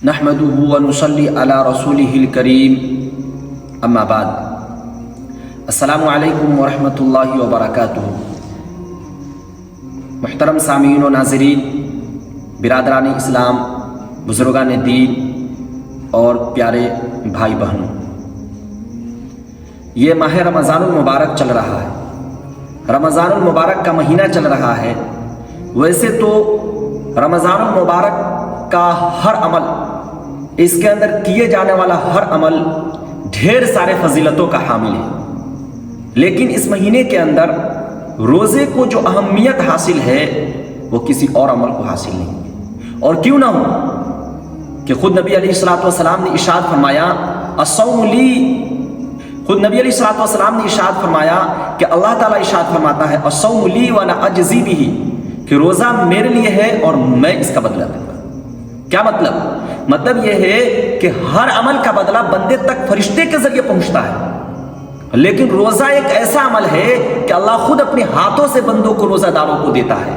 नहमदुहु व नुसल्ली अला रसूलिहिल करीम अम्मा बाद। अस्सलामु अलैकुम व रहमतुल्लाहि व बरकातुहू। मुहतरम सामीन व नाज़रीन, बिरादरान इस्लाम, बुजुर्गान दीन और प्यारे भाई बहनों, ये माह रमज़ानुल मुबारक चल रहा है। रमज़ानुल मुबारक का महीना चल रहा है। वैसे तो रमज़ानुल मुबारक का हर अमल, इसके अंदर किए जाने वाला हर अमल ढेर सारे फजीलतों का हामिल है, लेकिन इस महीने के अंदर रोज़े को जो अहमियत हासिल है वो किसी और अमल को हासिल नहीं है। और क्यों ना हो कि खुद नबी अलैहिस्सलातु वस्सलाम ने इरशाद फरमाया अस्सौमु ली। खुद नबी अलैहिस्सलातु वस्सलाम ने इरशाद फरमाया कि अल्लाह ताला इरशाद फरमाता है अस्सौमु ली व अना अजज़ी बिही, कि रोज़ा मेरे लिए है और मैं इसका बदला दूंगा। क्या मतलब? मतलब यह है कि हर अमल का बदला बंदे तक फरिश्ते के जरिए पहुंचता है, लेकिन रोजा एक ऐसा अमल है कि अल्लाह खुद अपने हाथों से बंदों को रोजादारों को देता है।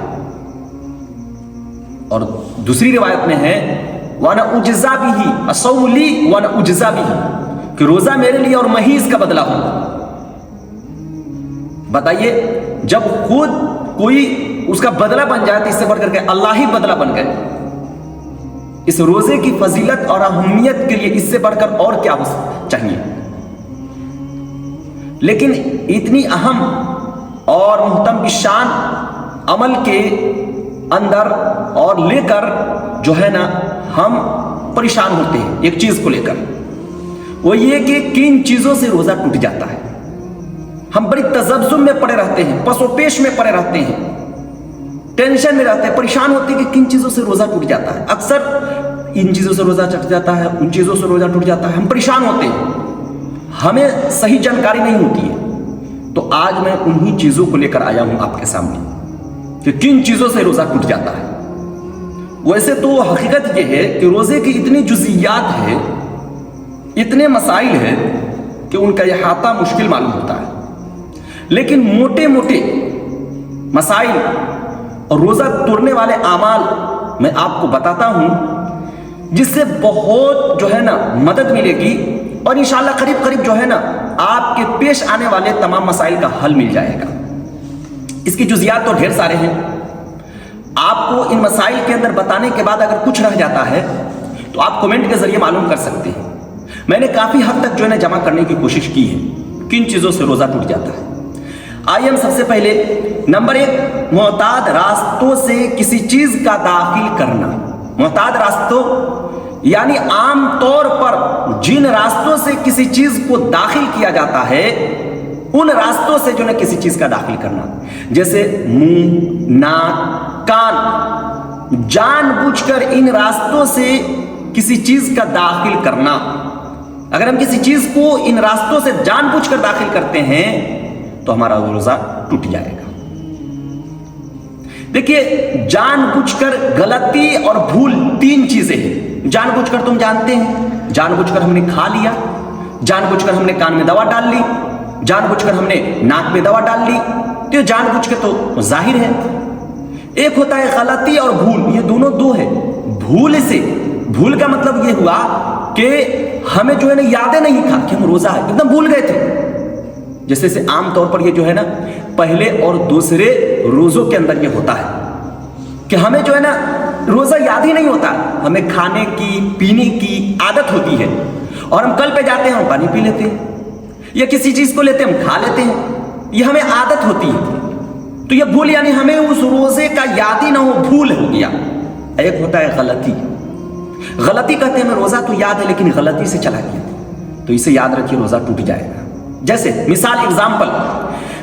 और दूसरी रिवायत में है वाना उज्जा बिही अस्सौमु ली वाना उज्जा बिही, कि रोजा मेरे लिए और मैं ही इसका बदला हूं। बताइए, जब खुद कोई उसका बदला बन जाए तो इससे बढ़कर के अल्लाह ही बदला बन गए। इस रोजे की फजीलत और अहमियत के लिए इससे बढ़कर और क्या हो चाहिए। लेकिन इतनी अहम और मुहतम बिशान अमल के अंदर और लेकर जो है ना हम परेशान होते हैं एक चीज को लेकर, वो ये कि किन चीजों से रोजा टूट जाता है। हम बड़ी तजब्जुम में पड़े रहते हैं, पसोपेश में पड़े रहते हैं, टेंशन में रहते हैं, परेशान होते हैं कि किन चीजों से रोजा टूट जाता है। अक्सर इन चीजों से रोजा टूट जाता है, उन चीजों से रोजा टूट जाता है, हम परेशान होते हैं, हमें सही जानकारी नहीं होती है। तो आज मैं उन्हीं चीजों को लेकर आया हूं आपके सामने कि किन चीजों से रोजा टूट जाता है। वैसे तो हकीकत यह है कि रोजे की इतनी जुजियात है, इतने मसाइल है कि उनका इहाता मुश्किल मालूम होता है, लेकिन मोटे मोटे मसाइल और रोजा तोड़ने वाले आमाल मैं आपको बताता हूं, जिससे बहुत जो है ना मदद मिलेगी और इंशाअल्लाह करीब करीब जो है ना आपके पेश आने वाले तमाम मसाइल का हल मिल जाएगा। इसकी जुजियात तो ढेर सारे हैं। आपको इन मसाइल के अंदर बताने के बाद अगर कुछ रह जाता है तो आप कमेंट के जरिए मालूम कर सकते हैं। मैंने काफी हद तक जो है ना जमा करने की कोशिश की है किन चीजों से रोजा टूट जाता है। आइए हम सबसे पहले नंबर 1, मुअताद रास्तों से किसी चीज का दाखिल करना। मुअताद रास्तों यानी आम तौर पर जिन रास्तों से किसी चीज को दाखिल किया जाता है उन रास्तों से जो है किसी चीज का दाखिल करना, जैसे मुंह, नाक, कान, जानबूझकर इन रास्तों से किसी चीज का दाखिल करना। अगर हम किसी चीज को इन रास्तों से जानबूझकर दाखिल करते हैं तो हमारा रोजा टूट जाएगा। देखिए, जानबूझकर गलती और भूल तीन चीजें हैं। जानबूझकर तुम जानते हैं, जानबूझकर हमने खा लिया, जानबूझकर हमने कान में दवा डाल ली, जानबूझकर हमने नाक में दवा डाल ली, तो जानबूझ के तो जाहिर है। एक होता है गलती और भूल, ये दोनों दो है। भूल से, भूल का मतलब ये हुआ कि हमें जो है ना यादें नहीं था कि हम रोजा है, एकदम भूल गए थे। जैसे से आम तौर पर ये जो है ना पहले और दूसरे रोजों के अंदर ये होता है कि हमें जो है ना रोजा याद ही नहीं होता, हमें खाने की पीने की आदत होती है और हम कल पे जाते हैं, हम पानी पी लेते हैं या किसी चीज को लेते हैं, हम खा लेते हैं, ये हमें आदत होती है। तो ये भूल यानी हमें उस रोजे का याद ही ना हो, भूल हो गया। एक होता है गलती। गलती कहते हैं हमें रोजा तो याद है लेकिन गलती से चला गया, तो इसे याद रखिए रोजा टूट जाएगा। जैसे मिसाल,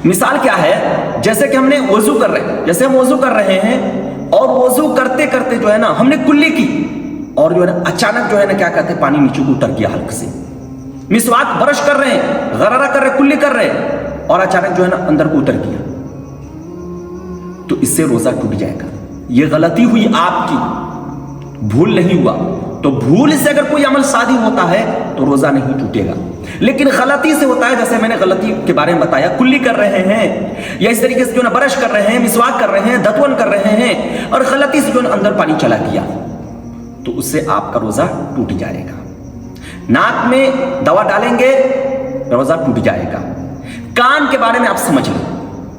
मिसाल क्या है, जैसे कि हमने वजू कर रहे हैं, जैसे हम वजू कर रहे हैं और वजू करते करते जो है ना हमने कुल्ली की और जो है ना अचानक जो है ना क्या कहते हैं पानी नीचे को उतर गया हल्के से। मिसवाक ब्रश कर रहे हैं, गरारा कर रहे हैं, कुल्ली कर रहे हैं और अचानक जो है ना अंदर को उतर गया, तो इससे रोजा टूट जाएगा। ये गलती हुई आपकी, भूल नहीं हुआ। तो भूल से अगर कोई अमल शादी होता है तो रोजा नहीं टूटेगा, लेकिन गलती से होता है, जैसे मैंने गलती के बारे में बताया, कुल्ली कर रहे हैं या इस तरीके से जो ना ब्रश कर रहे हैं, मिसवाक कर रहे हैं, दतवन कर रहे हैं और गलती से जो अंदर पानी चला गया, तो उससे आपका रोजा टूट जाएगा। नाक में दवा डालेंगे, रोजा टूट जाएगा। कान के बारे में आप समझ लें,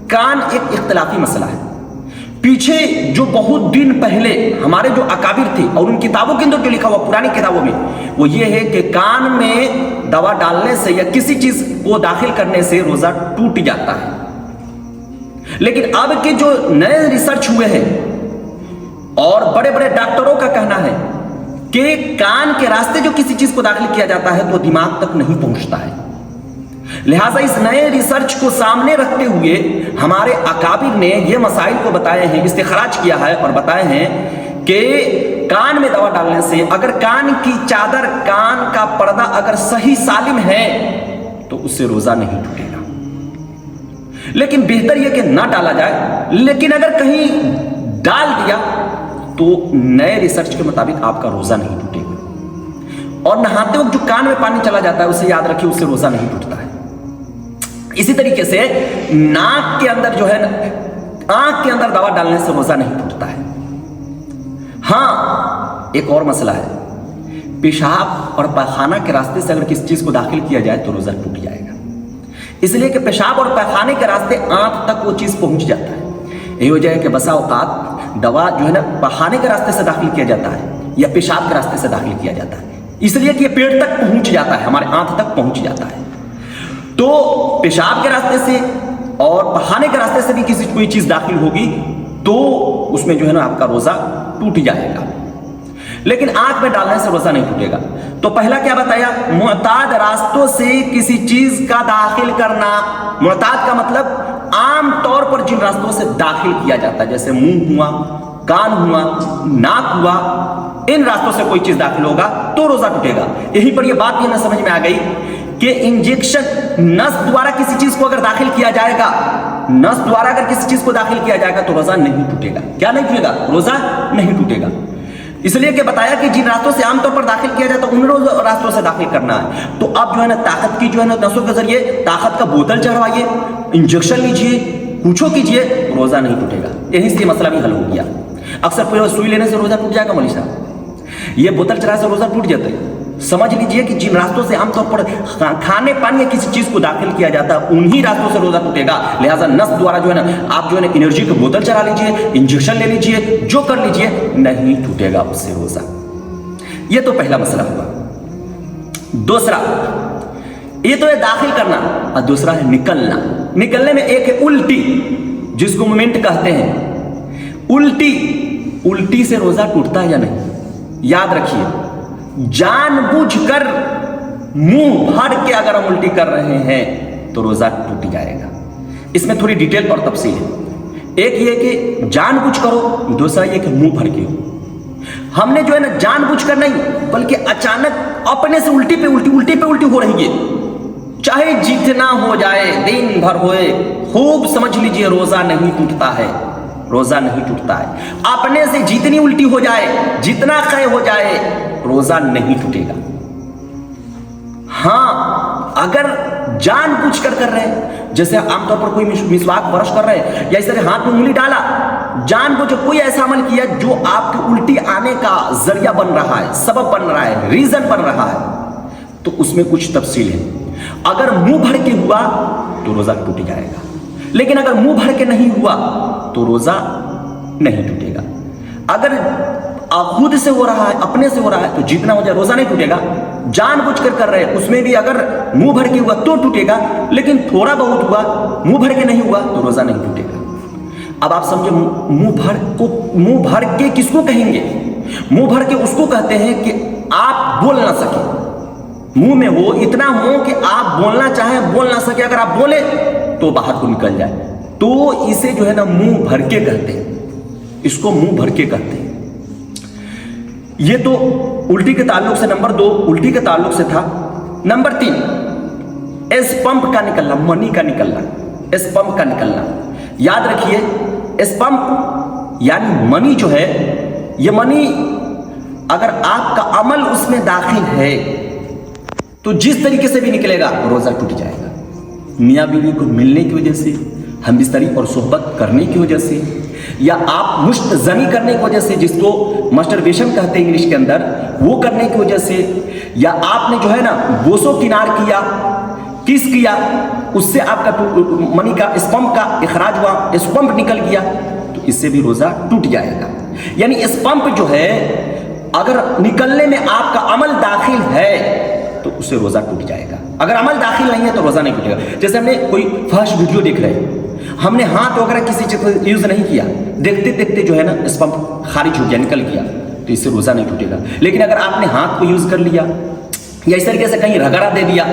कान एक इख्तिलाफी मसला है। पीछे जो बहुत दिन पहले हमारे जो अकाबिर थे और उन किताबों के अंदर जो लिखा हुआ पुरानी किताबों में, वो ये है कि कान में दवा डालने से या किसी चीज को दाखिल करने से रोजा टूट जाता है। लेकिन अब के जो नए रिसर्च हुए हैं और बड़े बड़े डॉक्टरों का कहना है कि कान के रास्ते जो किसी चीज को दाखिल किया जाता है वो दिमाग तक नहीं पहुंचता है। लिहाजा इस नए रिसर्च को सामने रखते हुए हमारे अकाबिर ने ये मसाइल को बताए हैं, इस्तिखराज किया है और बताए हैं कि कान में दवा डालने से अगर कान की चादर, कान का पर्दा अगर सही सालिम है तो उससे रोजा नहीं टूटेगा। लेकिन बेहतर यह कि ना डाला जाए, लेकिन अगर कहीं डाल दिया तो नए रिसर्च के मुताबिक आपका रोजा नहीं टूटेगा। और नहाते वक्त जो कान में पानी चला जाता है उसे याद रखिए, उससे रोजा नहीं टूटता है। इसी तरीके से नाक के अंदर जो है ना, आंख के अंदर दवा डालने से रोजा नहीं टूटता है। हां, एक और मसला है, पेशाब और पैखाना के रास्ते से अगर किसी चीज को दाखिल किया जाए तो रोजा टूट जाएगा। इसलिए कि पेशाब और पैखाने के रास्ते आंख तक वो चीज पहुंच जाता है। यही वजह है कि बसा औकात दवा जो है ना पैखाने के रास्ते से दाखिल किया जाता है या पेशाब के रास्ते से दाखिल किया जाता है, इसलिए कि ये पेट तक पहुंच जाता है, हमारे आंख तक पहुंच जाता है। तो पेशाब के रास्ते से और पैखाने के रास्ते से भी किसी कोई चीज दाखिल होगी तो उसमें जो है ना आपका रोजा टूट जाएगा। लेकिन आंख में डालने से रोजा नहीं टूटेगा। तो पहला क्या बताया, मुअताद रास्तों से किसी चीज का दाखिल करना। मुअताद का मतलब आम तौर पर जिन रास्तों से दाखिल किया जाता है, जैसे मुंह हुआ, कान हुआ, नाक हुआ, इन रास्तों से कोई चीज दाखिल होगा तो रोजा टूटेगा। यहीं पर यह बात भी हमें समझ में आ गई कि इंजेक्शन, नस द्वारा किसी चीज को अगर दाखिल किया जाएगा, नस द्वारा अगर किसी चीज को दाखिल किया जाएगा तो रोजा नहीं टूटेगा। क्या नहीं टूटेगा? रोजा नहीं टूटेगा। इसलिए कि बताया कि जिन रास्तों से आमतौर पर दाखिल किया जाता है उन रास्तों से दाखिल करना है। तो अब जो है ना ताकत की जो है ना नसों के जरिए ताकत का बोतल चढ़वाइए, इंजेक्शन लीजिए, कुछो कीजिए, रोजा नहीं टूटेगा। यहीं से मसला भी हल हो गया। अक्सर पूरे सुई लेने से रोजा टूट जाएगा, मौलवी साहब ये बोतल चढ़ा से रोजा टूट जाता है। समझ लीजिए कि जिन रास्तों से आमतौर पर खाने पानी या किसी चीज को दाखिल किया जाता है उन्हीं रास्तों से रोजा टूटेगा। लिहाजा नस द्वारा जो है ना आप जो है ना एनर्जी की बोतल चढ़ा लीजिए, इंजेक्शन ले लीजिए, जो कर लीजिए, नहीं टूटेगा उससे रोजा। ये तो पहला मसला हुआ। दूसरा, ये तो है दाखिल करना और दूसरा है निकलना। निकलने में एक है उल्टी, जिसको मोमेंट कहते हैं। उल्टी से रोजा टूटता है या नहीं? याद रखिए, जानबूझकर मुंह भर के अगर हम उल्टी कर रहे हैं तो रोजा टूट जाएगा। इसमें थोड़ी डिटेल और तफसील है। एक ये कि जानबूझ करो, दूसरा ये कि मुंह भर के हो। हमने जो है ना जानबूझकर नहीं बल्कि अचानक अपने से उल्टी पे उल्टी हो रही है, चाहे जितना हो जाए, दिन भर होए, खूब समझ लीजिए रोजा नहीं टूटता है। रोजा नहीं टूटता है। अपने से जितनी उल्टी हो जाए, जितना क्षय हो जाए, रोजा नहीं टूटेगा। हां, अगर जानबूझकर कर रहे हैं, जैसे आमतौर पर कोई मिसवाक ब्रश कर रहे हैं या इस तरह हाथ में उंगली डाला, जानबूझ कोई ऐसा अमल किया जो आपकी उल्टी आने का जरिया बन रहा है, सबब बन रहा है, रीजन बन रहा है, तो उसमें कुछ तफसील है। अगर मुंह भर के हुआ तो रोजा टूट जाएगा, लेकिन अगर मुंह भर के नहीं हुआ तो रोजा नहीं टूटेगा। अगर खुद से हो रहा है, अपने से हो रहा है, तो जितना हो जाए रोजा नहीं टूटेगा। जानबूझकर कर रहे हैं, उसमें भी अगर मुंह भर के हुआ तो टूटेगा, लेकिन थोड़ा बहुत हुआ, मुंह भर के नहीं हुआ तो रोजा नहीं टूटेगा। अब आप समझे, मुंह भर के किसको कहेंगे? मुंह भर के उसको कहते हैं कि आप बोल ना सके, मुंह में वो इतना हो कि आप बोलना चाहें बोल ना सके। अगर आप बोले तो बाहर को निकल जाए, तो इसे जो है ना मुंह भर के कहते हैं। इसको मुंह भर के कहते हैं। ये तो उल्टी के ताल्लुक से, नंबर 2 उल्टी के ताल्लुक से था। नंबर 3 एस पंप का निकलना, मनी का निकलना, एस पंप का निकलना। याद रखिए, एस पंप यानी मनी जो है, ये मनी अगर आपका अमल उसमें दाखिल है तो जिस तरीके से भी निकलेगा रोजा टूट जाएगा। मियाँ बीवी को मिलने की वजह से, हमबिस्तरी और सोहबत करने की वजह से, या आप मुश्तजनी करने की वजह से, जिसको मस्टरबेशन कहते हैं इंग्लिश के अंदर, वो करने की वजह से, या आपने जो है ना बोसो किनार किया, किस किया, उससे आपका मनी का स्पम्प का इखराज हुआ, स्पम्प निकल गया, तो इससे भी रोजा टूट जाएगा। यानी स्पम्प जो है अगर निकलने में आपका अमल दाखिल है तो उससे रोजा टूट जाएगा। अगर अमल दाखिल नहीं है तो रोजा नहीं टूटेगा। जैसे हमने कोई फर्स्ट वीडियो देख रहे हैं, हमने हाथ वगैरह किसी चीज को यूज नहीं किया, देखते देखते जो है ना स्पम्प खारिज हो गया, निकल गया, तो इससे रोजा नहीं टूटेगा। लेकिन अगर आपने हाथ को यूज कर लिया या इस तरीके से कहीं रगड़ा दे दिया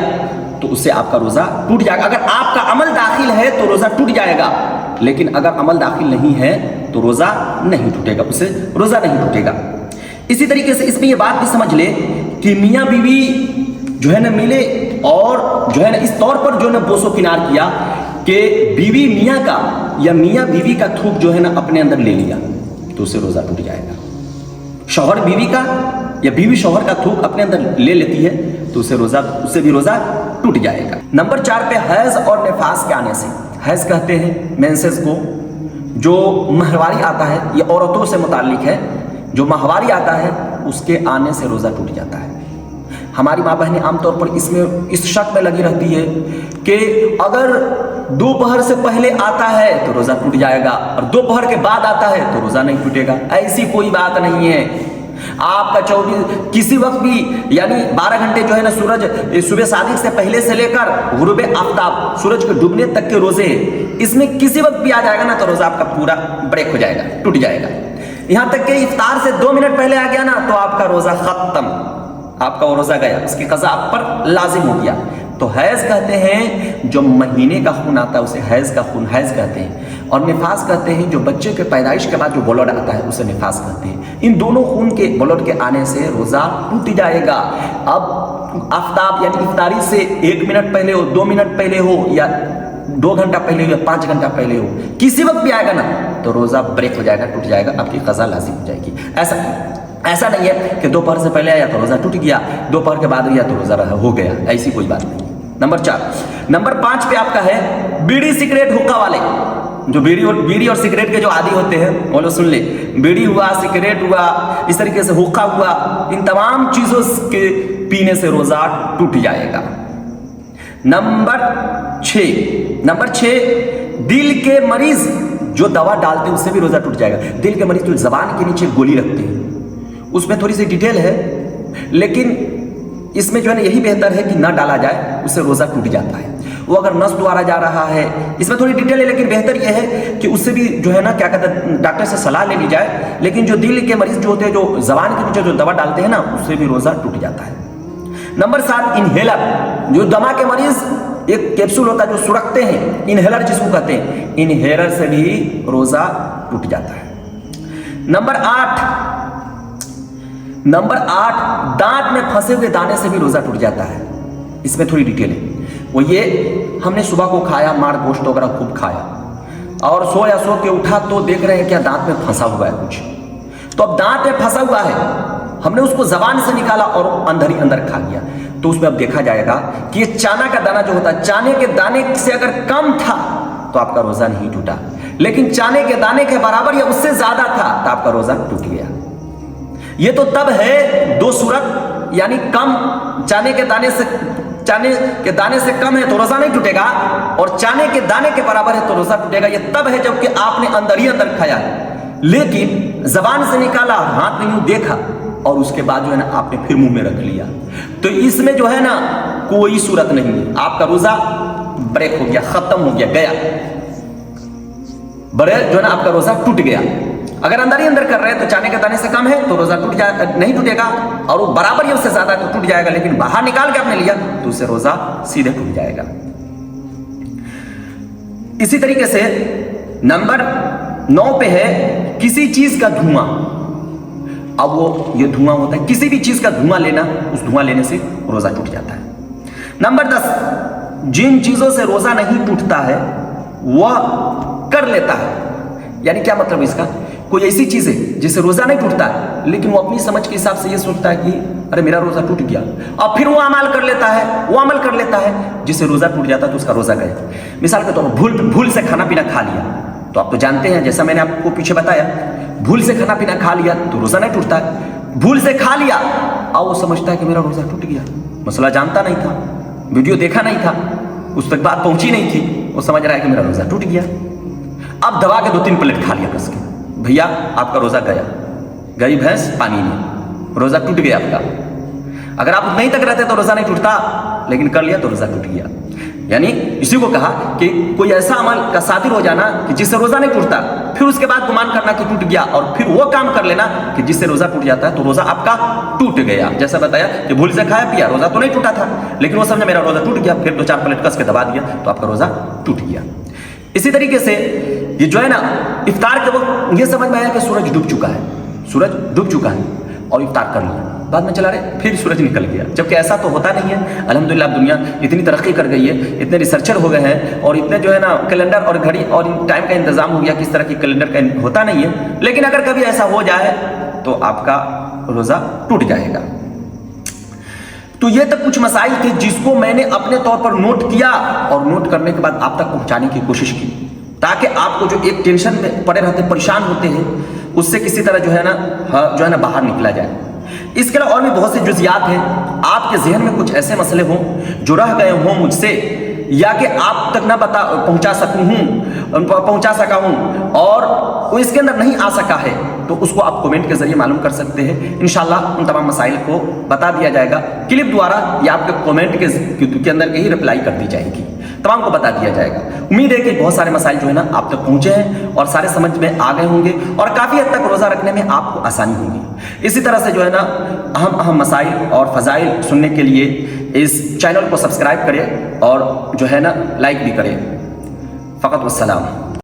तो उससे आपका रोजा टूट जाएगा। अगर आपका अमल दाखिल है तो रोजा टूट जाएगा, लेकिन अगर अमल दाखिल नहीं है तो रोजा नहीं टूटेगा, उससे रोजा नहीं टूटेगा। इसी तरीके से इसमें ये बात भी समझ ले कि मियाँ बीवी जो है ना मिले और जो है ना इस तौर पर जो है ना बोसो किनार किया कि बीवी मियाँ का या मियाँ बीवी का थूक जो है ना अपने अंदर ले लिया तो उससे रोजा टूट जाएगा। शौहर बीवी का या बीवी शौहर का थूक अपने अंदर ले लेती है तो उससे भी रोजा टूट जाएगा। नंबर 4 पे हैज और निफास के आने से, हैज कहते हैं मेंसेस को, जो माहवारी आता है, ये औरतों से मुताल्लिक है, जो माहवारी आता है उसके आने से रोजा टूट जाता है। हमारी माँ बहनें आमतौर पर इसमें इस शक में लगी रहती है कि अगर दोपहर से पहले आता है तो रोजा टूट जाएगा और दोपहर के बाद आता है तो रोजा नहीं टूटेगा। ऐसी कोई बात नहीं है। आपका 24 किसी वक्त भी यानी 12 घंटे जो है ना सूरज सुबह सादिक से पहले से लेकर गुरूब आफ्ताब सूरज के डूबने तक के रोजे, इसमें किसी वक्त भी आ जाएगा ना तो रोजा आपका पूरा ब्रेक हो जाएगा, टूट जाएगा। यहां तक कि इफ्तार से 2 मिनट पहले आ गया ना तो आपका रोजा खत्म, आपका वो रोजा गया, उसकी कज़ा आप पर लाजिम हो गया। तो हैज कहते हैं जो महीने का खून आता है उसे हैज का खून हैज कहते हैं, और निफास कहते हैं जो बच्चे के पैदाइश के बाद जो ब्लड आता है उसे निफास कहते हैं। इन दोनों खून के ब्लड के आने से रोजा टूट जाएगा। अब आफ्ताब यानी इफ्तारी से 1 मिनट पहले हो, 2 मिनट पहले हो, या 2 घंटा पहले हो या 5 घंटा पहले हो, किसी वक्त भी आएगा ना तो रोजा ब्रेक हो जाएगा, टूट जाएगा, आपकी कज़ा लाजिम हो जाएगी। ऐसा नहीं है कि दोपहर से पहले आया तो रोजा टूट गया, दोपहर के बाद गया तो रोजा हो गया, ऐसी कोई बात नहीं। नंबर 4। नंबर 5 पे आपका है बीड़ी सिगरेट हुक्का वाले, जो बीड़ी और सिगरेट के जो आदी होते हैं वो लोग सुन ले, बीड़ी हुआ, सिगरेट हुआ, इस तरीके से हुक्का हुआ, इन तमाम चीजों के पीने से रोजा टूट जाएगा। नंबर 6 दिल के मरीज जो दवा डालते हैं उससे भी रोजा टूट जाएगा। दिल के मरीज जो जबान के नीचे गोली रखते हैं उसमें थोड़ी सी डिटेल है, लेकिन इसमें जो है ना यही बेहतर है कि ना डाला जाए, उससे रोजा टूट जाता है। वो अगर नस द्वारा जा रहा है, इसमें थोड़ी डिटेल है, लेकिन बेहतर यह है कि उससे भी जो है ना क्या कहते हैं डॉक्टर से सलाह ले ली जाए। लेकिन जो दिल के मरीज जो होते हैं, जो जबान के नीचे जो दवा डालते हैं ना, उससे भी रोजा टूट जाता है। नंबर 7 इनहेलर, जो दमा के मरीज एक कैप्सूल होता है जो सुरखते हैं, इनहेलर जिसको कहते हैं, इनहेलर से भी रोजा टूट जाता है। नंबर 8 दांत में फंसे हुए दाने से भी रोजा टूट जाता है। इसमें थोड़ी डिटेल है, वो ये हमने सुबह को खाया, मार गोश्त वगैरह खूब खाया और सो के उठा तो देख रहे हैं क्या दांत में फंसा हुआ है कुछ, तो अब दांत में फंसा हुआ है, हमने उसको जबान से निकाला और अंदर ही अंदर खा लिया, तो उसमें अब देखा जाएगा कि ये चाना का दाना जो होता है, चाने के दाने से अगर कम था तो आपका रोजा नहीं टूटा, लेकिन चाने के दाने के बराबर या उससे ज्यादा था तो आपका रोजा टूट गया। ये तो तब है 2 सूरत, यानी कम चाने के दाने से कम है तो रोजा नहीं टूटेगा, और चाने के दाने के बराबर है तो रोजा टूटेगा। ये तब है जबकि आपने अंदर ही अंदर खाया, लेकिन जबान से निकाला, हाथ में यूं देखा और उसके बाद जो है ना आपने फिर मुंह में रख लिया, तो इसमें जो है ना कोई सूरत नहीं है, आपका रोजा ब्रेक हो गया, खत्म हो गया, जो है ना आपका रोजा टूट गया। अगर अंदर ही अंदर कर रहे हैं तो चाने के दाने से कम है तो रोजा नहीं टूटेगा, और वो बराबर ही उससे ज्यादा तो टूट जाएगा, लेकिन बाहर निकाल के आपने लिया तो उससे रोजा सीधे टूट जाएगा। इसी तरीके से नंबर 9 पे है किसी चीज का धुआं। अब वो ये धुआं होता है, किसी भी चीज का धुआं लेना, उस धुआं लेने से रोजा टूट जाता है। नंबर 10 जिन चीजों से रोजा नहीं टूटता है वह कर लेता है। यानी क्या मतलब इसका, कोई ऐसी चीज है जिससे रोजा नहीं टूटता है, लेकिन वो अपनी समझ के हिसाब से ये सोचता है कि अरे मेरा रोजा टूट गया, और फिर वो अमल कर लेता है जिससे रोजा टूट जाता है तो उसका रोजा गया। मिसाल के तौर पर भूल से खाना पीना खा लिया, तो आप तो जानते हैं, जैसा मैंने आपको पीछे बताया, भूल से खाना पीना खा लिया तो रोजा नहीं टूटता है। भूल से खा लिया और वो समझता है कि मेरा रोजा टूट गया, मसला जानता नहीं था, वीडियो देखा नहीं था, उस तक बात पहुंची नहीं थी, वो समझ रहा है कि मेरा रोजा टूट गया। अब दबा के 2-3 प्लेट खा लिया कस के, भैया आपका रोजा गया, गई भैंस पानी में, रोजा टूट गया आपका। अगर आप नहीं तक रहते तो रोजा नहीं टूटता, लेकिन कर लिया तो रोजा टूट गया। यानी इसी को कहा कि कोई ऐसा अमल का शातिर हो जाना कि जिससे रोजा नहीं टूटता, फिर उसके बाद गुमान करना कि टूट गया, और फिर वो काम कर लेना कि जिससे रोजा टूट जाता है, तो रोजा आपका टूट गया। जैसा बताया कि भूल से खाया पिया, रोजा तो नहीं टूटा था, लेकिन वो समझा मेरा रोजा टूट गया, फिर 2-4 प्लेट कस के दबा दिया तो आपका रोजा टूट गया। इसी तरीके से ये जो है ना, इफ्तार के वक्त ये समझ में आया कि सूरज डूब चुका है, सूरज डूब चुका है और इफ्तार कर लिया, बाद में चला रहे फिर सूरज निकल गया, जबकि ऐसा तो होता नहीं है। अल्हम्दुलिल्लाह दुनिया इतनी तरक्की कर गई है, इतने रिसर्चर हो गए हैं और इतने जो है ना कैलेंडर और घड़ी और टाइम का इंतजाम हो गया, किस तरह की कैलेंडर का होता नहीं है। लेकिन अगर कभी ऐसा हो जाए तो आपका रोजा टूट जाएगा। तो ये तक कुछ मसाइल थे जिसको मैंने अपने तौर पर नोट किया और नोट करने के बाद आप तक पहुंचाने की कोशिश की, ताकि आपको जो एक टेंशन में पड़े रहते, परेशान होते हैं, उससे किसी तरह जो है ना बाहर निकला जाए। इसके अलावा और भी बहुत से जुजियात हैं। आपके जहन में कुछ ऐसे मसले हों जो रह गए हों मुझसे, या कि आप तक ना पहुंचा सका हूं और वो इसके अंदर नहीं आ सका है, तो उसको आप कमेंट के जरिए मालूम कर सकते हैं। इंशाल्लाह उन तमाम मसाइल को बता दिया जाएगा क्लिप द्वारा, या आपके कमेंट के अंदर के ही रिप्लाई कर दी जाएगी, तमाम को बता दिया जाएगा। उम्मीद है कि बहुत सारे मसाइल जो है ना आप तक पहुंचे हैं और सारे समझ में आ गए होंगे और काफ़ी हद तक रोज़ा रखने में आपको आसानी होगी। इसी तरह से जो है ना अहम मसाइल और फ़ज़ाइल सुनने के लिए इस चैनल को सब्सक्राइब करें और जो है ना लाइक भी करें। फ़कत वस्सलाम।